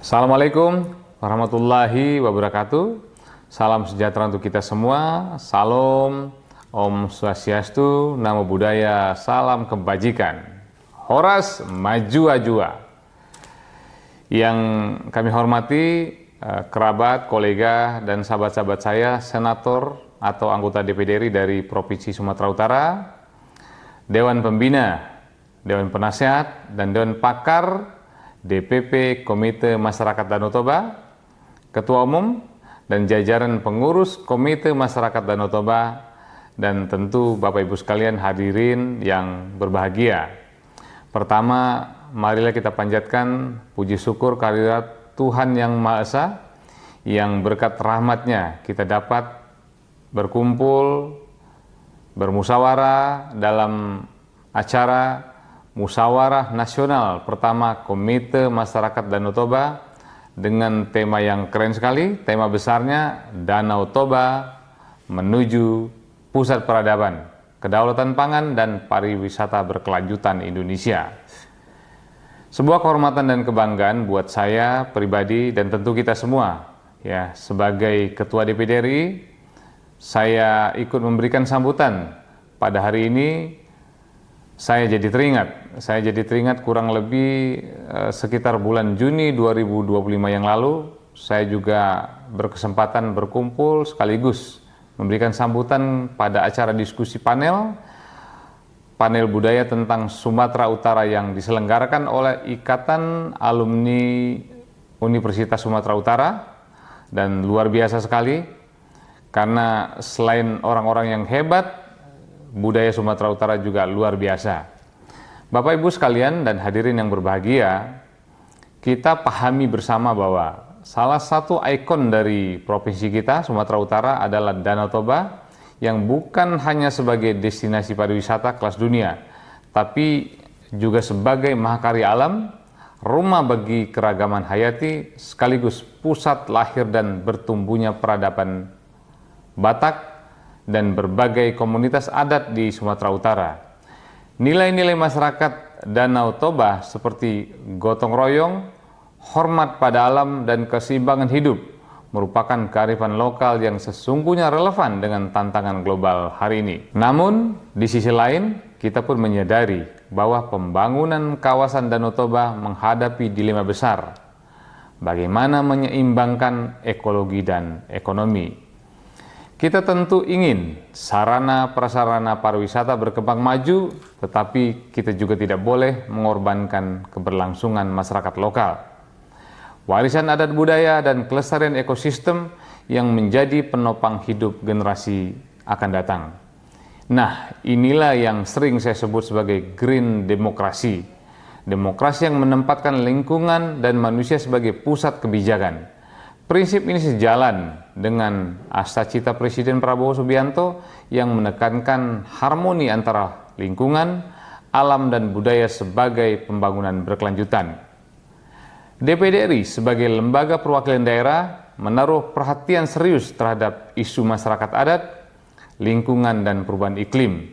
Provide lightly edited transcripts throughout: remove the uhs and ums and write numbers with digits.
Assalamualaikum warahmatullahi wabarakatuh. Salam sejahtera untuk kita semua. Salam, Om Swastiastu, Namo Buddhaya, salam kebajikan. Horas maju ajua. Yang kami hormati kerabat, kolega, dan sahabat-sahabat saya, senator atau anggota DPD RI dari Provinsi Sumatera Utara, Dewan Pembina, Dewan Penasehat, dan Dewan Pakar DPP Komite Masyarakat Danau Toba, Ketua Umum, dan jajaran pengurus Komite Masyarakat Danau Toba, dan tentu Bapak Ibu sekalian hadirin yang berbahagia. Pertama, marilah kita panjatkan puji syukur kehadirat Tuhan Yang Maha Esa, yang berkat rahmat-Nya kita dapat berkumpul, bermusyawarah dalam acara Musyawarah Nasional pertama Komite Masyarakat Danau Toba dengan tema yang keren sekali. Tema besarnya Danau Toba menuju Pusat Peradaban, Kedaulatan Pangan dan Pariwisata Berkelanjutan Indonesia. Sebuah kehormatan dan kebanggaan buat saya pribadi dan tentu kita semua. Ya, sebagai Ketua DPD RI, saya ikut memberikan sambutan pada hari ini. Saya jadi teringat kurang lebih sekitar bulan Juni 2025 yang lalu, saya juga berkesempatan berkumpul sekaligus memberikan sambutan pada acara diskusi panel budaya tentang Sumatera Utara yang diselenggarakan oleh Ikatan Alumni Universitas Sumatera Utara, dan luar biasa sekali karena selain orang-orang yang hebat, budaya Sumatera Utara juga luar biasa. Bapak Ibu sekalian dan hadirin yang berbahagia, kita pahami bersama bahwa salah satu ikon dari provinsi kita, Sumatera Utara, adalah Danau Toba, yang bukan hanya sebagai destinasi pariwisata kelas dunia, tapi juga sebagai mahakarya alam, rumah bagi keragaman hayati, sekaligus pusat lahir dan bertumbuhnya peradaban Batak dan berbagai komunitas adat di Sumatera Utara. Nilai-nilai masyarakat Danau Toba seperti gotong royong, hormat pada alam, dan keseimbangan hidup merupakan kearifan lokal yang sesungguhnya relevan dengan tantangan global hari ini. Namun, di sisi lain, kita pun menyadari bahwa pembangunan kawasan Danau Toba menghadapi dilema besar. Bagaimana menyeimbangkan ekologi dan ekonomi? Kita tentu ingin sarana prasarana pariwisata berkembang maju, tetapi kita juga tidak boleh mengorbankan keberlangsungan masyarakat lokal, warisan adat budaya, dan kelestarian ekosistem yang menjadi penopang hidup generasi akan datang. Nah, inilah yang sering saya sebut sebagai green demokrasi. Demokrasi yang menempatkan lingkungan dan manusia sebagai pusat kebijakan. Prinsip ini sejalan dengan asacita Presiden Prabowo Subianto yang menekankan harmoni antara lingkungan, alam, dan budaya sebagai pembangunan berkelanjutan. DPD RI sebagai lembaga perwakilan daerah menaruh perhatian serius terhadap isu masyarakat adat, lingkungan, dan perubahan iklim.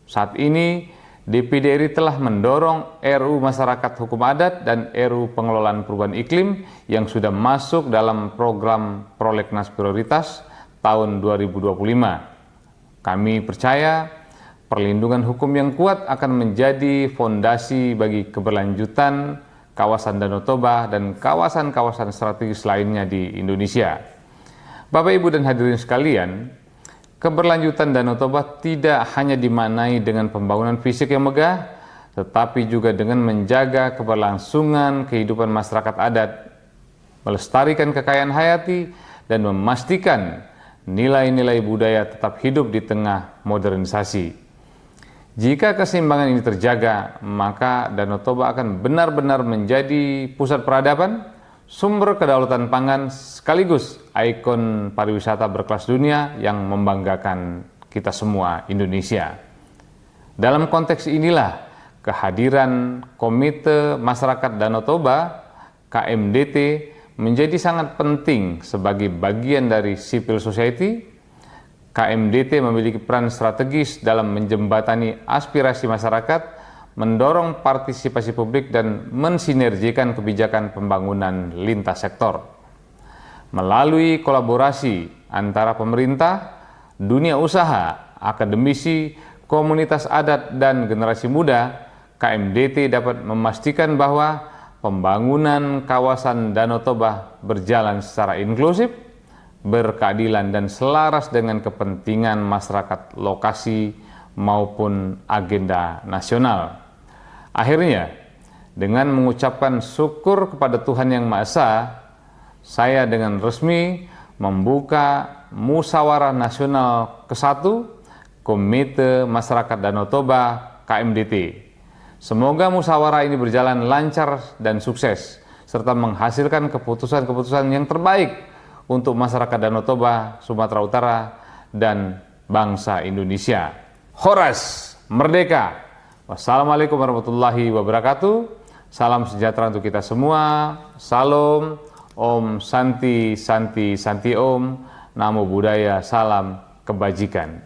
Saat ini, DPD RI telah mendorong RUU Masyarakat Hukum Adat dan RUU Pengelolaan Perubahan Iklim yang sudah masuk dalam program Prolegnas Prioritas tahun 2025. Kami percaya perlindungan hukum yang kuat akan menjadi fondasi bagi keberlanjutan kawasan Danau Toba dan kawasan-kawasan strategis lainnya di Indonesia. Bapak, Ibu, dan hadirin sekalian, keberlanjutan Danau Toba tidak hanya dimaknai dengan pembangunan fisik yang megah, tetapi juga dengan menjaga keberlangsungan kehidupan masyarakat adat, melestarikan kekayaan hayati, dan memastikan nilai-nilai budaya tetap hidup di tengah modernisasi. Jika keseimbangan ini terjaga, maka Danau Toba akan benar-benar menjadi pusat peradaban, sumber kedaulatan pangan, sekaligus ikon pariwisata berkelas dunia yang membanggakan kita semua Indonesia. Dalam konteks inilah kehadiran Komite Masyarakat Danau Toba (KMDT) menjadi sangat penting sebagai bagian dari civil society. KMDT memiliki peran strategis dalam menjembatani aspirasi masyarakat mendorong partisipasi publik dan mensinergikan kebijakan pembangunan lintas sektor. Melalui kolaborasi antara pemerintah, dunia usaha, akademisi, komunitas adat, dan generasi muda, KMDT dapat memastikan bahwa pembangunan kawasan Danau Toba berjalan secara inklusif, berkeadilan, dan selaras dengan kepentingan masyarakat lokasi maupun agenda nasional. Akhirnya, dengan mengucapkan syukur kepada Tuhan Yang Maha Esa, saya dengan resmi membuka Musyawarah Nasional ke-1 Komite Masyarakat Danau Toba KMDT. Semoga musyawarah ini berjalan lancar dan sukses, serta menghasilkan keputusan-keputusan yang terbaik untuk masyarakat Danau Toba, Sumatera Utara, dan bangsa Indonesia. Horas Merdeka! Wassalamualaikum warahmatullahi wabarakatuh. Salam sejahtera untuk kita semua. Salam, Om Santi Santi Santi Om. Namo Buddhaya, salam kebajikan.